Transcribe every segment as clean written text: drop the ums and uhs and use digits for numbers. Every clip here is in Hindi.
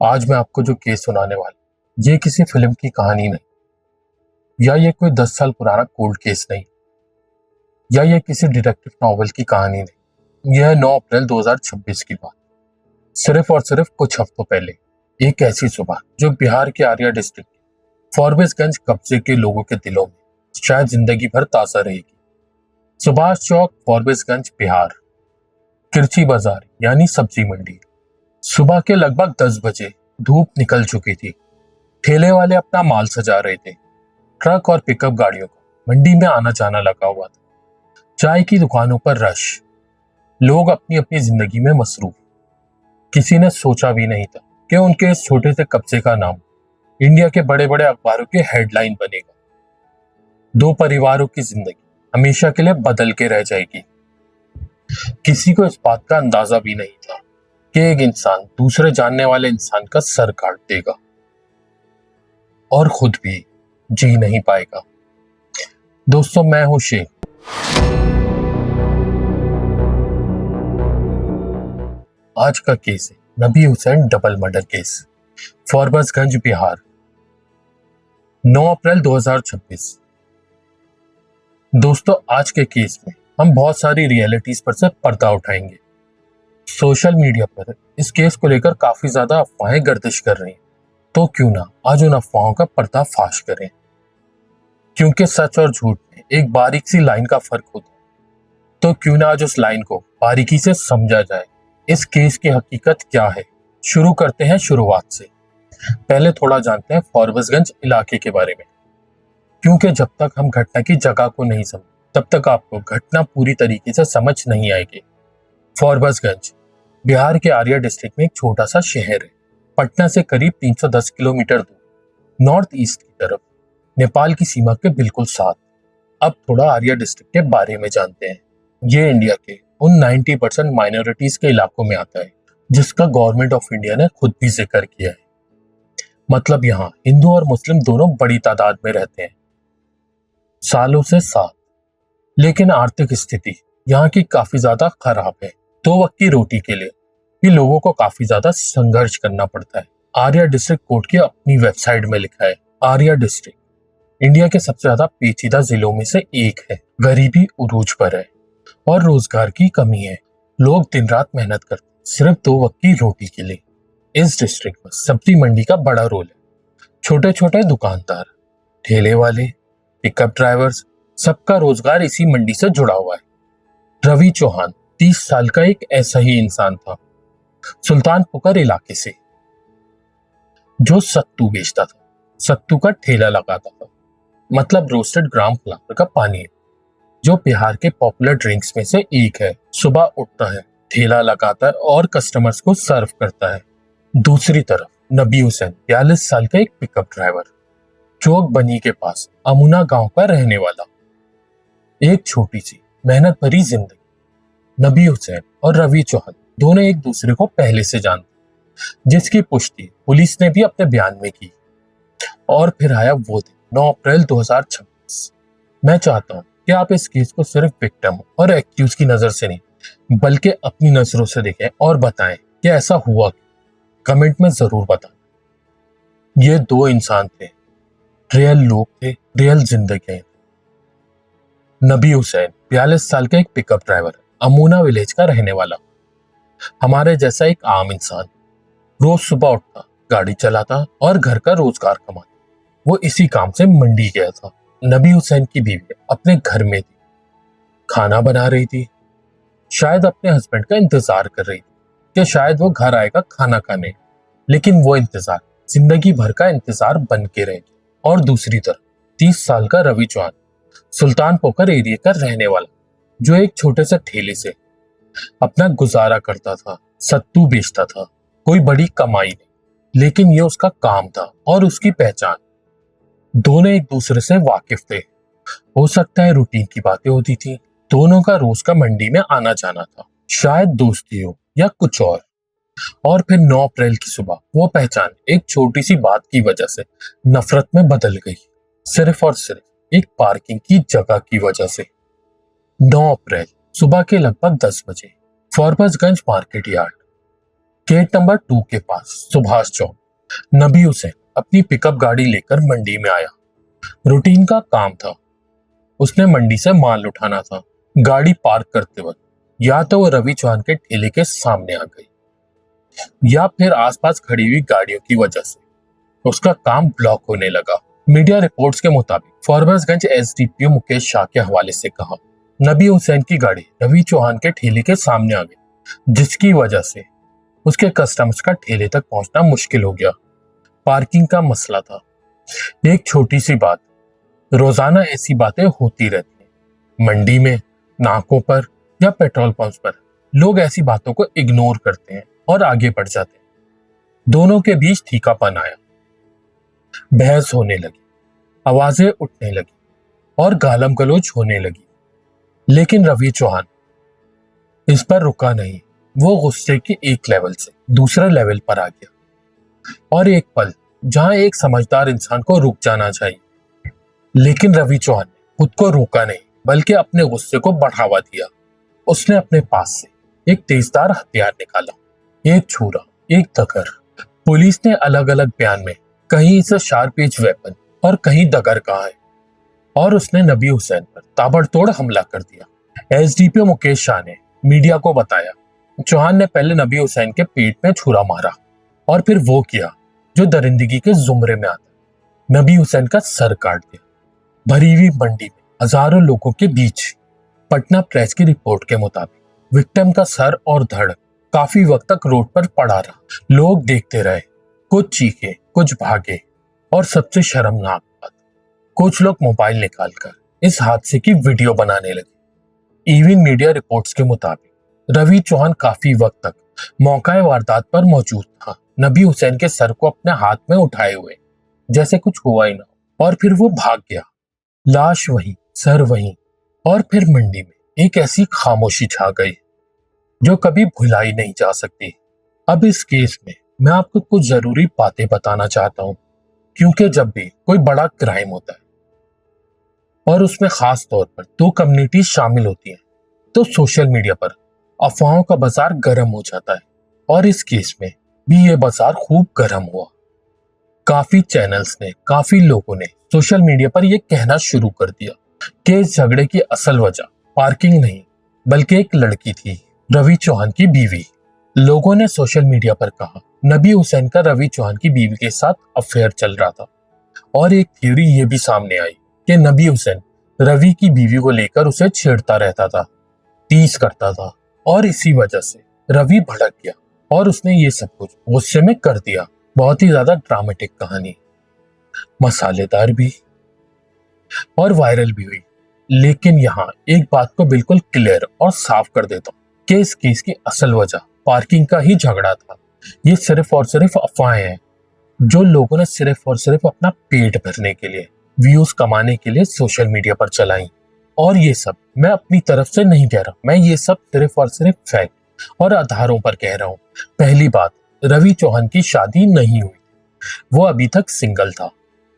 आज मैं आपको जो केस सुनाने वाला हूं, ये किसी फिल्म की कहानी नहीं, या ये कोई 10 साल पुराना कोल्ड केस नहीं, या ये किसी डिटेक्टिव नॉवल की कहानी नहीं। यह है 9 अप्रैल 2026 की बात। सिर्फ और सिर्फ कुछ हफ्तों पहले एक ऐसी सुबह जो बिहार के आर्या डिस्ट्रिक्ट फॉरबिसगंज कब्जे के लोगों के दिलों में शायद जिंदगी भर ताजा रहेगी। सुभाष चौक, फॉरबिसगंज, बिहार। किरची बाजार यानी सब्जी मंडी। सुबह के लगभग 10 बजे धूप निकल चुकी थी। ठेले वाले अपना माल सजा रहे थे। ट्रक और पिकअप गाड़ियों का मंडी में आना जाना लगा हुआ था। चाय की दुकानों पर रश। लोग अपनी अपनी जिंदगी में मसरूफ। किसी ने सोचा भी नहीं था कि उनके इस छोटे से कब्जे का नाम इंडिया के बड़े बड़े अखबारों के हेडलाइन बनेगा। दो परिवारों की जिंदगी हमेशा के लिए बदल के रह जाएगी। किसी को इस बात का अंदाजा भी नहीं था कि एक इंसान दूसरे जानने वाले इंसान का सर काट देगा और खुद भी जी नहीं पाएगा। दोस्तों, मैं हूं शेख। आज का केस है नबी Hussain double murder case, Forbesganj, Bihar. 9 अप्रैल 2026। दोस्तों, आज के केस में हम बहुत सारी रियलिटीज पर से पर्दा उठाएंगे। सोशल मीडिया पर इस केस को लेकर काफी ज्यादा अफवाहें गर्दिश कर रही हैं, तो क्यों ना आज उन अफवाहों का पर्दाफाश करें। क्योंकि सच और झूठ में एक बारीक सी लाइन का फर्क होता है, तो क्यों ना आज उस लाइन को बारीकी से समझा जाए। इस केस की हकीकत क्या है, शुरू करते हैं शुरुआत से। पहले थोड़ा जानते हैं फॉरबिसगंज इलाके के बारे में, क्योंकि जब तक हम घटना की जगह को नहीं समझ तब तक आपको घटना पूरी तरीके से समझ नहीं आएगी। फॉरबिसगंज बिहार के आर्या डिस्ट्रिक्ट में एक छोटा सा शहर है। पटना से करीब 310 किलोमीटर दूर नॉर्थ ईस्ट की तरफ, नेपाल की सीमा के बिल्कुल साथ। अब थोड़ा आर्या डिस्ट्रिक्ट के बारे में जानते हैं। ये इंडिया के उन 90% माइनॉरिटीज के इलाकों में आता है जिसका गवर्नमेंट ऑफ इंडिया ने खुद भी जिक्र किया है। मतलब यहाँ हिंदू और मुस्लिम दोनों बड़ी तादाद में रहते हैं, सालों से साथ। लेकिन आर्थिक स्थिति यहाँ की काफी ज्यादा खराब है। 2 वक्त की रोटी के लिए भी लोगों को काफी ज्यादा संघर्ष करना पड़ता है। आर्या डिस्ट्रिक्ट कोर्ट की अपनी वेबसाइट में लिखा है, आर्या डिस्ट्रिक्ट इंडिया के सबसे ज्यादा पेचीदा जिलों में से एक है। गरीबी उरूज पर है और रोजगार की कमी है। लोग दिन रात मेहनत करते हैं सिर्फ 2 वक्त की रोटी के लिए। इस डिस्ट्रिक्ट में सब्जी मंडी का बड़ा रोल है। छोटे छोटे दुकानदार, ठेले वाले, पिकअप ड्राइवर्स, सबका रोजगार इसी मंडी से जुड़ा हुआ है। रवि चौहान 30 साल का एक ऐसा ही इंसान था, सुल्तानपुर इलाके से, जो सत्तू बेचता था। सत्तू का ठेला लगाता था, मतलब रोस्टेड ग्राम फ्लावर का पानी, जो बिहार के पॉपुलर ड्रिंक्स में से एक है। सुबह उठता है, ठेला लगाता है और कस्टमर्स को सर्व करता है। दूसरी तरफ नबी हुसैन 42 साल का एक पिकअप ड्राइवर, चौक बनी के पास अमुना गांव का रहने वाला। एक छोटी सी मेहनत भरी जिंदगी। नबी हुसैन और रवि चौहान दोनों एक दूसरे को पहले से जानते, जिसकी पुष्टि पुलिस ने भी अपने बयान में की। और फिर आया वो दिन, 9 अप्रैल 2026। मैं चाहता हूं कि आप इस केस को सिर्फ विक्टिम और एक्यूज की नजर से नहीं, बल्कि अपनी नजरों से देखें और बताएं कि ऐसा हुआ क्यों। कमेंट में जरूर बताएं। ये 2 इंसान थे, रियल लोग थे, रियल जिंदगी। नबी हुसैन 42 साल का एक पिकअप ड्राइवर, अमूना विलेज का रहने वाला, हमारे जैसा एक आम इंसान। रोज सुबह उठता, गाड़ी चलाता और घर का रोजगार कमाता। वो इसी काम से मंडी गया था। नबी हुसैन की बीवी अपने घर में थी, खाना बना रही थी। शायद अपने हस्बैंड का इंतजार कर रही थी कि शायद वो घर आएगा खाना खाने। लेकिन वो इंतजार जिंदगी भर का इंतजार बन के रह गया। और दूसरी तरफ 30 साल का रवि चौहान, सुल्तानपुर एरिया का रहने वाला, जो एक छोटे से ठेले से अपना गुजारा करता था, सत्तू बेचता था। कोई बड़ी कमाई नहीं, लेकिन ये उसका काम था और उसकी पहचान। दोनों एक दूसरे से वाकिफ थे। हो सकता है रूटीन की बातें होती थी। दोनों का रोज का मंडी में आना जाना था, शायद दोस्ती हो या कुछ और फिर 9 अप्रैल की सुबह वो पहचान एक छोटी सी बात की वजह से नफरत में बदल गई, सिर्फ और सिर्फ एक पार्किंग की जगह की वजह से। 9 अप्रैल सुबह के लगभग 10 बजे, Forbesganj market yard. Gate number 2 के पास सुभाष चौक नबी हुसैन अपनी पिकअप गाड़ी लेकर मंडी में आया। रूटीन का काम था, उसने मंडी से माल उठाना था। गाड़ी पार्क करते वक्त या तो वो रवि चौहान के ठेले के सामने आ गई या फिर आसपास खड़ी हुई गाड़ियों की वजह से उसका काम ब्लॉक होने लगा। मीडिया रिपोर्ट्स के मुताबिक फॉरबिसगंज एसडीपीओ मुकेश शाह के हवाले से कहा, नबी हुसैन की गाड़ी रवि चौहान के ठेले के सामने आ गई, जिसकी वजह से उसके कस्टमर्स का ठेले तक पहुंचना मुश्किल हो गया। पार्किंग का मसला था। एक छोटी सी बात, रोजाना ऐसी बातें होती रहती हैं। मंडी में, नाकों पर या पेट्रोल पंप पर लोग ऐसी बातों को इग्नोर करते हैं और आगे बढ़ जाते हैं। दोनों के बीच तीखापन आया, बहस होने लगी, आवाजें उठने लगी और गालम गलोच होने लगी। लेकिन रवि चौहान इस पर रुका नहीं। वो गुस्से के एक लेवल से दूसरे लेवल पर आ गया और एक पल जहां एक समझदार इंसान को रुक जाना चाहिए, लेकिन रवि चौहान ने खुद को रोका नहीं बल्कि अपने गुस्से को बढ़ावा दिया। उसने अपने पास से एक तेजधार हथियार निकाला, एक छुरा, एक दगर। पुलिस ने अलग अलग बयान में कहीं इसे शार्प एज वेपन और कहीं दगर कहा है और उसने नबी हुसैन पर ताबड़तोड़ हमला कर दिया। एसडीपीओ मुकेश शाह ने मीडिया को बताया, चौहान ने पहले नबी हुसैन के पेट में छुरा मारा और फिर वो किया जो दरिंदगी के जुमरे में आता है, नबी हुसैन का सर काट दिया। भरी हुई मंडी में हजारों लोगों के बीच। पटना प्रेस की रिपोर्ट के मुताबिक विक्टिम का सर और धड़ काफी वक्त तक रोड पर पड़ा रहा। लोग देखते रहे, कुछ चीखे, कुछ भागे और सबसे शर्मनाक बात, कुछ लोग मोबाइल निकालकर इस हादसे की वीडियो बनाने लगे। इवन मीडिया रिपोर्ट्स के मुताबिक रवि चौहान काफी वक्त तक मौका वारदात पर मौजूद था, नबी हुसैन के सर को अपने हाथ में उठाए हुए, जैसे कुछ हुआ ही ना। और फिर वो भाग गया, लाश वहीं, सर वहीं। और फिर मंडी में एक ऐसी खामोशी छा गई जो कभी भुलाई नहीं जा सकती। अब इस केस में मैं आपको कुछ जरूरी बातें बताना चाहता हूं, क्योंकि जब भी कोई बड़ा क्राइम होता है और उसमें खास तौर पर दो कम्युनिटी शामिल होती हैं, तो सोशल मीडिया पर अफवाहों का बाजार गर्म हो जाता है। और इस केस में भी ये बाजार खूब गर्म हुआ। काफी चैनल्स ने, काफी लोगों ने सोशल मीडिया पर यह कहना शुरू कर दिया कि इस झगड़े की असल वजह पार्किंग नहीं बल्कि एक लड़की थी, रवि चौहान की बीवी। लोगों ने सोशल मीडिया पर कहा, नबी हुसैन का रवि चौहान की बीवी के साथ अफेयर चल रहा था। और एक थ्योरी ये भी सामने आई कि नबी हुसैन रवि की बीवी को लेकर उसे छेड़ता रहता था, टीज करता था और इसी वजह से रवि भड़क गया और उसने ये सब कुछ गुस्से में कर दिया। बहुत ही ज्यादा ड्रामेटिक कहानी, मसालेदार भी और वायरल भी हुई। लेकिन यहाँ एक बात को बिल्कुल क्लियर और साफ कर देता हूँ कि इस केस की असल वजह पार्किंग का ही झगड़ा था। ये सिर्फ और सिर्फ अफवाहें हैं जो लोगों ने सिर्फ और सिर्फ अपना पेट भरने के लिए, व्यूज कमाने के लिए सोशल मीडिया पर चलाई। और ये सब मैं अपनी तरफ से नहीं कह रहा, मैं ये सब सिर्फ और सिर्फ फैक्ट और आधारों पर कह रहा हूँ। पहली बात, रवि चौहान की शादी नहीं हुई, वो अभी तक सिंगल था।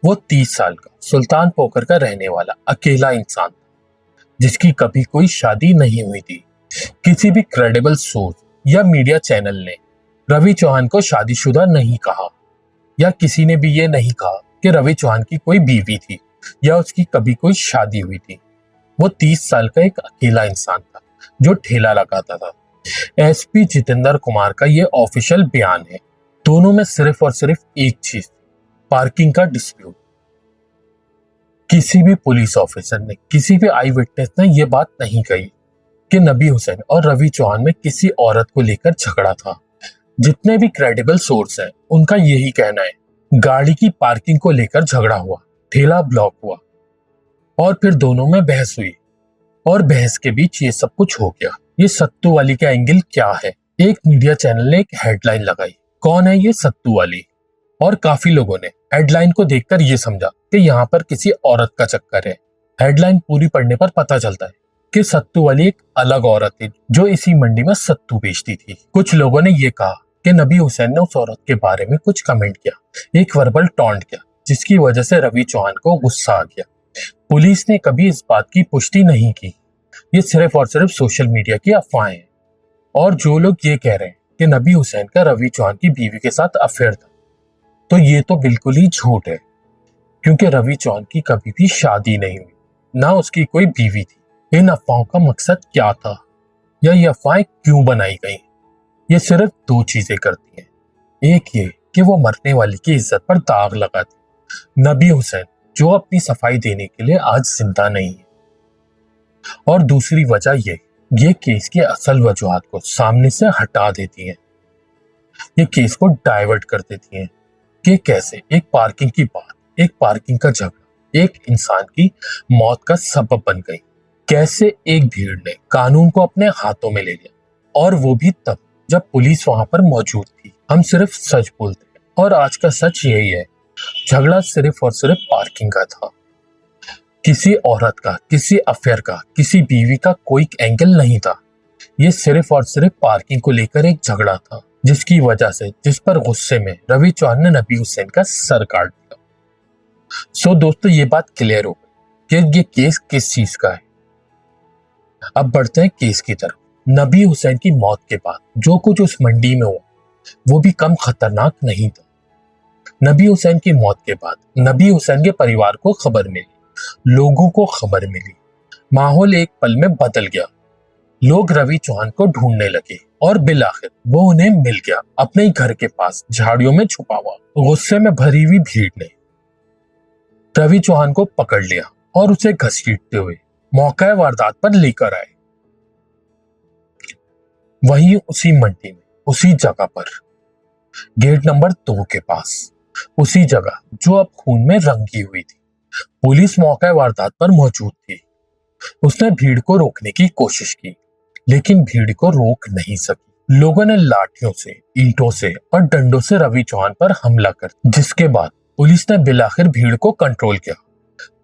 वो 30 साल का सुल्तान पोखर का रहने वाला अकेला इंसान था जिसकी कभी कोई शादी नहीं हुई थी। किसी भी क्रेडिबल सोर्स या मीडिया चैनल ने रवि चौहान को शादीशुदा नहीं कहा या किसी ने भी ये नहीं कहा कि रवि चौहान की कोई बीवी थी या उसकी कभी कोई शादी हुई थी। वो 30 साल का एक अकेला इंसान था जो ठेला लगाता था। एसपी जितेंद्र कुमार का ये ऑफिशियल बयान है। दोनों में सिर्फ और सिर्फ एक चीज, पार्किंग का डिस्प्यूट। किसी भी पुलिस ऑफिसर ने, किसी भी आई विटनेस ने यह बात नहीं कही कि नबी हुसैन और रवि चौहान में किसी औरत को लेकर झगड़ा था। जितने भी क्रेडिबल सोर्स हैं, उनका यही कहना है, गाड़ी की पार्किंग को लेकर झगड़ा हुआ, ठेला ब्लॉक हुआ और फिर दोनों में बहस हुई और बहस के बीच ये सब कुछ हो गया। ये सत्तू वाली का एंगल क्या है? एक मीडिया चैनल ने एक हेडलाइन लगाई, कौन है ये सत्तू वाली? और काफी लोगों ने हेडलाइन को देखकर ये समझा कि यहाँ पर किसी औरत का चक्कर है। हेडलाइन पूरी पढ़ने पर पता चलता है कि सत्तू वाली एक अलग औरत थी जो इसी मंडी में सत्तू बेचती थी। कुछ लोगों ने ये कहा कि नबी हुसैन ने उस औरत के बारे में कुछ कमेंट किया, एक वर्बल टॉन्ट किया, जिसकी वजह से रवि चौहान को गुस्सा आ गया। पुलिस ने कभी इस बात की पुष्टि नहीं की। ये सिर्फ और सिर्फ सोशल मीडिया की अफवाहें हैं। और जो लोग ये कह रहे हैं कि नबी हुसैन का रवि चौहान की बीवी के साथ अफेयर था, तो ये तो बिल्कुल ही झूठ है, क्योंकि रवि चौहान की कभी भी शादी नहीं हुई, ना उसकी कोई बीवी थी। इन अफवाहों का मकसद क्या था या ये अफवाहें क्यों बनाई गई? ये सिर्फ दो चीजें करती हैं। एक ये कि वो मरने वाली की इज्जत पर दाग लगाती, नबी हुसैन जो अपनी सफाई देने के लिए आज जिंदा नहीं है, और दूसरी वजह ये केस की असल वजूहात को सामने से हटा देती हैं। ये केस को डाइवर्ट कर देती हैं कि कैसे एक पार्किंग की बात, एक पार्किंग का झगड़ा एक इंसान की मौत का सबब बन गई। कैसे एक भीड़ ने कानून को अपने हाथों में ले लिया, और वो भी तब जब पुलिस वहां पर मौजूद थी। हम सिर्फ सच बोलते हैं, और आज का सच यही है, झगड़ा सिर्फ और सिर्फ पार्किंग का था। किसी औरत का, किसी अफेयर का, किसी बीवी का कोई एंगल नहीं था। ये सिर्फ और सिर्फ पार्किंग को लेकर एक झगड़ा था, जिसकी वजह से, जिस पर गुस्से में रवि चौहान ने नबी हुसैन का सर काट दिया। सो दोस्तों, ये बात क्लियर हो गई कि ये केस किस चीज का है। अब बढ़ते हैं केस की तरफ। नबी हुसैन की मौत के बाद जो कुछ उस मंडी में हुआ, वो भी कम खतरनाक नहीं था। नबी हुसैन की मौत के बाद नबी हुसैन के परिवार को खबर मिली, लोगों को खबर मिली, माहौल एक पल में बदल गया। लोग रवि चौहान को ढूंढने लगे, और बिलाखिर वो उन्हें मिल गया, अपने ही घर के पास झाड़ियों में छुपा हुआ। गुस्से में भरी हुई भीड़ ने रवि चौहान को पकड़ लिया और उसे घसीटते हुए मौका वारदात पर लेकर आए। वहीं उसी मंडी में, उसी जगह पर, गेट नंबर 2 के पास, उसी जगह जो अब खून में रंगी हुई थी, पुलिस मौका वारदात पर मौजूद थी। उसने भीड़ को रोकने की कोशिश की, लेकिन भीड़ को रोक नहीं सकी। लोगों ने लाठियों से, ईंटों से और डंडों से रवि चौहान पर हमला कर, जिसके बाद पुलिस ने बिलाखिर भीड़ को कंट्रोल किया।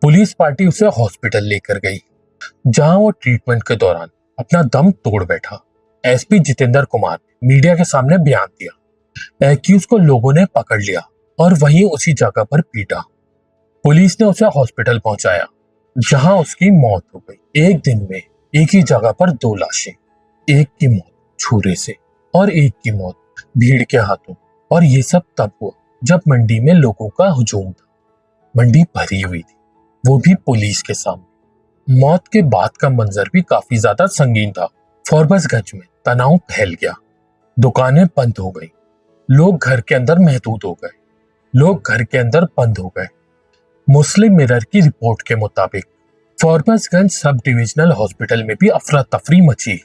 पुलिस पार्टी उसे हॉस्पिटल लेकर गई, जहां वो ट्रीटमेंट के दौरान अपना दम तोड़ बैठा। एसपी जितेंद्र कुमार ने मीडिया के सामने बयान दिया। एक्यूज को लोगों ने पकड़ लिया और वहीं उसी जगह पर पीटा। पुलिस ने उसे हॉस्पिटल पहुंचाया, जहां उसकी मौत हो गई। एक दिन में एक ही जगह पर 2 लाशें, एक की मौत छुरे से और एक की मौत भीड़ के हाथों। और ये सब तब हुआ जब मंडी में लोगों का हुजूम था। मंडी भरी हुई थी, वो भी पुलिस के सामने। मौत के बाद का मंजर भी काफी ज्यादा संगीन था। फॉरबसगंज में तनाव फैल गया, दुकानें बंद हो गई, लोग घर के अंदर महदूद हो गए, लोग घर के अंदर बंद हो गए। मुस्लिम मिरर की रिपोर्ट के मुताबिक फॉरबसगंज सब डिविजनल हॉस्पिटल में भी अफरा तफरी मची।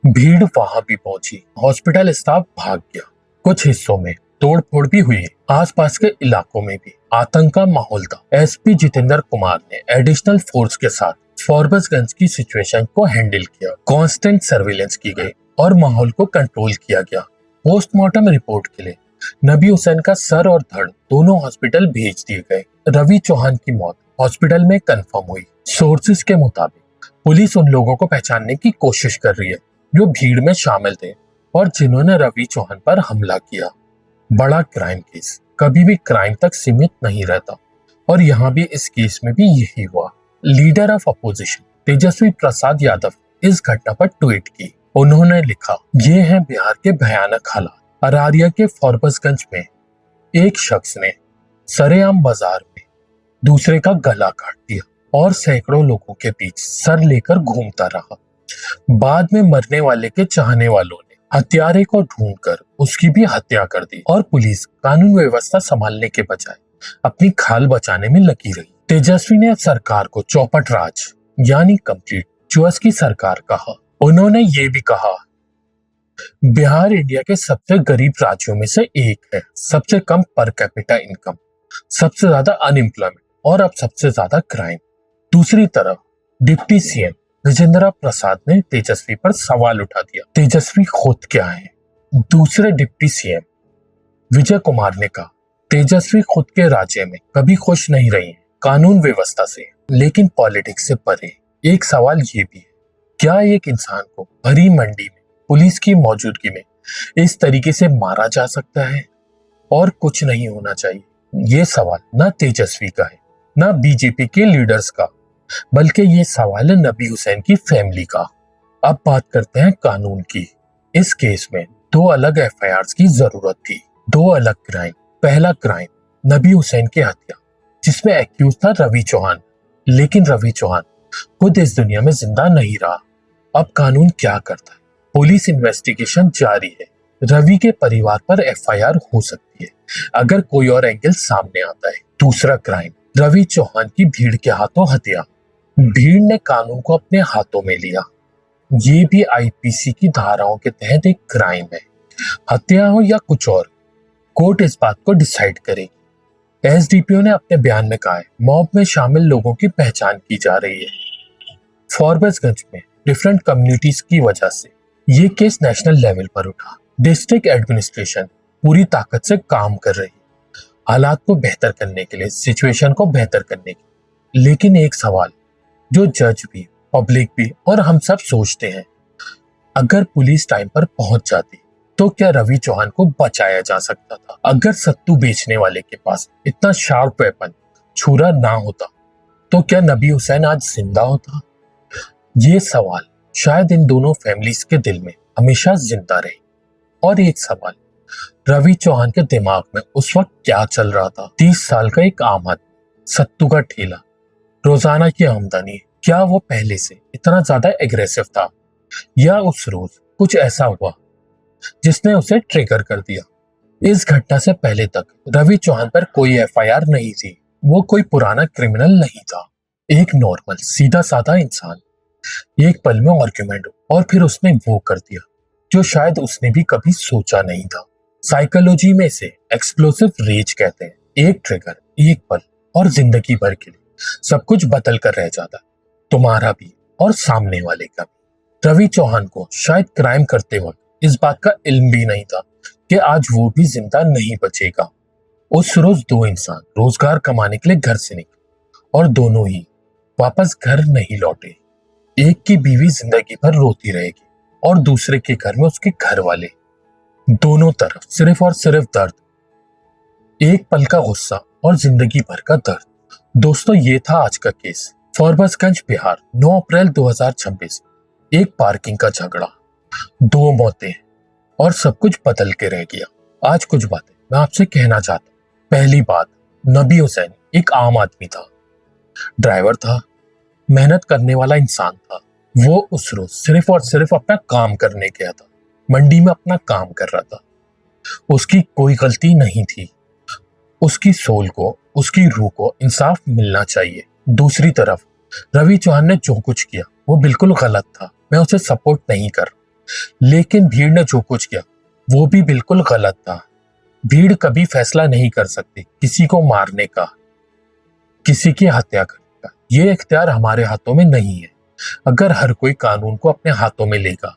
भीड़ वहां भी पहुंची, हॉस्पिटल स्टाफ भाग गया, कुछ हिस्सों में तोड़फोड़ भी हुई। आसपास के इलाकों में भी आतंक का माहौल था। एसपी जितेंद्र कुमार ने एडिशनल फोर्स के साथ फॉरबसगंज की सिचुएशन को हैंडल किया। कांस्टेंट सर्विलेंस की गई और माहौल को कंट्रोल किया गया। पोस्टमार्टम रिपोर्ट के लिए नबी हुसैन का सर और धड़ दोनों हॉस्पिटल भेज दिए गए। रवि चौहान की मौत हॉस्पिटल में कंफर्म हुई। सोर्सेज के मुताबिक पुलिस उन लोगों को पहचानने की कोशिश कर रही है जो भीड़ में शामिल थे और जिन्होंने रवि चौहान पर हमला किया। बड़ा क्राइम केस कभी भी क्राइम तक सीमित नहीं रहता, और यहाँ भी इस केस में भी यही हुआ। Leader of opposition Tejashwi Prasad Yadav इस घटना पर ट्वीट की। उन्होंने लिखा, ये है बिहार के भयानक हालात। अरारिया के फॉरबसगंज में एक शख्स ने सरेआम बाजार में दूसरे का गला काट दिया और सैकड़ों लोगों के बीच सर लेकर घूमता रहा। बाद में मरने वाले के चाहने वालों ने हत्यारे को ढूंढकर उसकी भी हत्या कर दी, और पुलिस कानून व्यवस्था संभालने के बजाय अपनी खाल बचाने में लगी रही। तेजस्वी ने सरकार को चौपट राज यानी कंप्लीट चुअस की सरकार कहा। उन्होंने ये भी कहा, बिहार इंडिया के सबसे गरीब राज्यों में से एक है, सबसे कम पर कैपिटा इनकम, सबसे ज्यादा अनएम्प्लॉयमेंट और अब सबसे ज्यादा क्राइम। दूसरी तरफ डिप्टी सीएम विजेंद्र प्रसाद ने तेजस्वी पर सवाल उठा दिया, तेजस्वी खुद क्या है? दूसरे डिप्टी सीएम विजय कुमार ने कहा, तेजस्वी खुद के राज्य में कभी खुश नहीं रही है कानून व्यवस्था से, लेकिन पॉलिटिक्स से परे। एक सवाल ये भी है, क्या एक इंसान को भरी मंडी में पुलिस की मौजूदगी में इस तरीके से मारा जा सकता है? और कुछ नहीं होना चाहिए। ये सवाल न तेजस्वी का है, न बीजेपी के लीडर्स का, बल्कि ये सवाल है नबी हुसैन की फैमिली का। अब बात करते हैं कानून की। इस केस में दो अलग एफआईआर की जरूरत थी, दो अलग क्राइम। पहला क्राइम नबी हुसैन की हत्या, जिसमें एक्यूज था रवि चौहान। लेकिन रवि चौहान खुद इस दुनिया में जिंदा नहीं रहा। अब कानून क्या करता है? पुलिस इन्वेस्टिगेशन जारी है। रवि के परिवार पर एफआईआर हो सकती है अगर कोई और एंगल सामने आता है। दूसरा क्राइम, रवि चौहान की भीड़ के हाथों हत्या। भीड़ ने कानून को अपने हाथों में लिया। ये भी आईपीसी की धाराओं के तहत एक क्राइम है। हत्या हो या कुछ और, कोर्ट इस बात को डिसाइड करेगी। एसडीपीओ ने अपने बयान में कहा है, मॉब में शामिल लोगों की पहचान की जा रही है। फॉरबिसगंज में डिफरेंट कम्युनिटीज की वजह से ये केस नेशनल लेवल पर उठा। डिस्ट्रिक्ट एडमिनिस्ट्रेशन पूरी ताकत से काम कर रही है हालात को बेहतर करने के लिए, सिचुएशन को बेहतर करने के लिए। लेकिन एक सवाल जो जज भी, पब्लिक भी और हम सब सोचते हैं, अगर पुलिस टाइम पर पहुंच जाती तो क्या रवि चौहान को बचाया जा सकता था? अगर सत्तू बेचने वाले के पास इतना शार्प वेपन छुरा ना होता तो क्या नबी हुसैन आज जिंदा होता? ये सवाल शायद इन दोनों फैमिलीज के दिल में हमेशा जिंदा रहे। और एक सवाल, रवि चौहान के दिमाग में उस वक्त क्या चल रहा था? 30 साल का एक आम आदमी, सत्तू का ठेला, रोजाना की आमदनी। क्या वो पहले से इतना ज्यादा एग्रेसिव था, या उस रोज कुछ ऐसा हुआ जिसने उसे ट्रिगर कर दिया? इस घटना से पहले तक रवि चौहान पर कोई एफआईआर नहीं थी। वो कोई पुराना क्रिमिनल नहीं था, एक नॉर्मल सीधा साधा इंसान। एक पल में आर्ग्यूमेंट और फिर उसने वो कर दिया जो शायद उसने भी कभी सोचा नहीं था। साइकोलॉजी में इसे एक्सप्लोसिव रेज कहते हैं। एक ट्रिगर, एक पल और जिंदगी भर के लिए सब कुछ बदल कर रह जाता, तुम्हारा भी और सामने वाले का भी। रवि चौहान को शायद क्राइम करते वक्त इस बात का इल्म भी नहीं था कि आज वो भी जिंदा नहीं बचेगा। उस रोज दो इंसान रोजगार कमाने के लिए घर से निकले और दोनों ही वापस घर नहीं लौटे। एक की बीवी जिंदगी भर रोती रहेगी और दूसरे के घर में उसके घर वाले। दोनों तरफ सिर्फ और सिर्फ दर्द, एक पल का गुस्सा और जिंदगी भर का दर्द। दोस्तों, ये था आज का केस। फॉरबिसगंज बिहार, 9 अप्रैल 2026। एक पार्किंग का झगड़ा, दो मौतें और सब कुछ बदल के रह गया। आज कुछ बातें मैं आपसे कहना चाहता हूँ। पहली बात, नबी हुसैन एक आम आदमी था, ड्राइवर था, मेहनत करने वाला इंसान था। वो उस रोज सिर्फ और सिर्फ अपना काम करने गया था, मंडी में अपना काम कर रहा था। उसकी कोई गलती नहीं थी। उसकी सोल को, उसकी रूह को इंसाफ मिलना चाहिए। दूसरी तरफ रवि चौहान ने जो कुछ किया वो बिल्कुल गलत था, मैं उसे सपोर्ट नहीं कर। लेकिन भीड़ ने जो कुछ किया वो भी बिल्कुल गलत था। भीड़ कभी फैसला नहीं कर सकती किसी को मारने का, किसी की हत्या करने का। ये इख्तियार हमारे हाथों में नहीं है। अगर हर कोई कानून को अपने हाथों में लेगा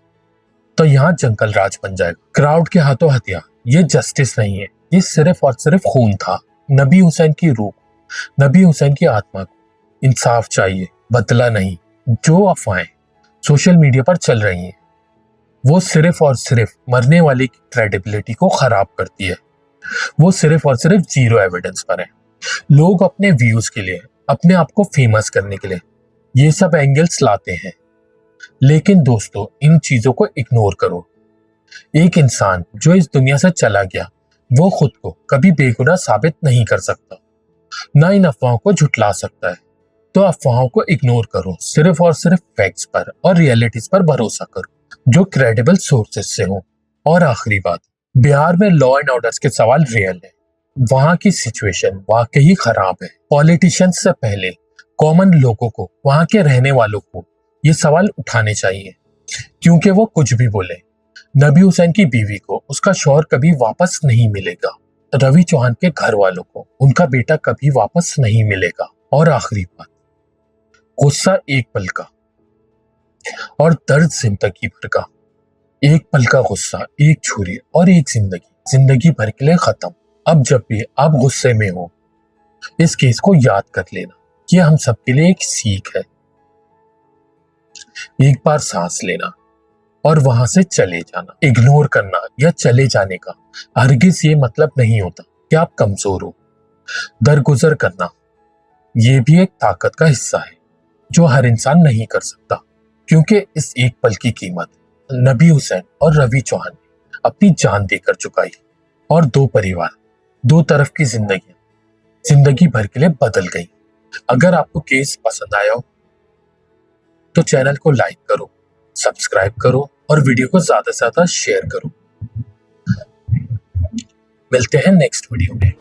तो यहाँ जंगल राज बन जाएगा। क्राउड के हाथों हत्या, ये जस्टिस नहीं है, ये सिर्फ और सिर्फ खून था। नबी हुसैन की रूह, नबी हुसैन की आत्मा को इंसाफ चाहिए, बदला नहीं। जो अफवाहें सोशल मीडिया पर चल रही हैं वो सिर्फ और सिर्फ मरने वाले की क्रेडिबिलिटी को खराब करती है। वो सिर्फ और सिर्फ जीरो एविडेंस पर है। लोग अपने व्यूज के लिए, अपने आप को फेमस करने के लिए ये सब एंगल्स लाते हैं। लेकिन दोस्तों, इन चीजों को इग्नोर करो। एक इंसान जो इस दुनिया से चला गया वो खुद को कभी बेगुनाह साबित नहीं कर सकता, ना इन अफवाहों को झुटला सकता है। तो अफवाहों को इग्नोर करो, सिर्फ और सिर्फ फैक्ट्स पर और रियलिटीज पर भरोसा करो जो क्रेडिबल सोर्सेज से हो। और आखिरी बात, बिहार में लॉ एंड ऑर्डर के सवाल रियल है। वहां की सिचुएशन वाकई खराब है। पॉलिटिशियंस से पहले कॉमन लोगों को, वहां के रहने वालों को ये सवाल उठाने चाहिए, क्योंकि वो कुछ भी बोले, नबी हुसैन की बीवी को उसका शौहर कभी वापस नहीं मिलेगा। रवि चौहान के घर वालों को उनका बेटा कभी वापस नहीं मिलेगा। और आखिरी बात, गुस्सा एक पल का और दर्द जिंदगी भर का। एक पल का गुस्सा, एक छुरी और एक जिंदगी, जिंदगी भर के लिए खत्म। अब जब भी आप गुस्से में हो, इस केस को याद कर लेना। ये हम सबके लिए एक सीख है। एक बार सांस लेना और वहां से चले जाना। इग्नोर करना या चले जाने का हरगिज ये मतलब नहीं होता कि आप कमजोर हो। दरगुजर करना ये भी एक ताकत का हिस्सा है जो हर इंसान नहीं कर सकता, क्योंकि इस एक पल की कीमत नबी हुसैन और रवि चौहान ने अपनी जान देकर चुकाई और दो परिवार, दो तरफ की जिंदगी भर के लिए बदल गई। अगर आपको केस पसंद आया हो तो चैनल को लाइक करो, सब्सक्राइब करो और वीडियो को ज्यादा से ज्यादा शेयर करो। मिलते हैं नेक्स्ट वीडियो में।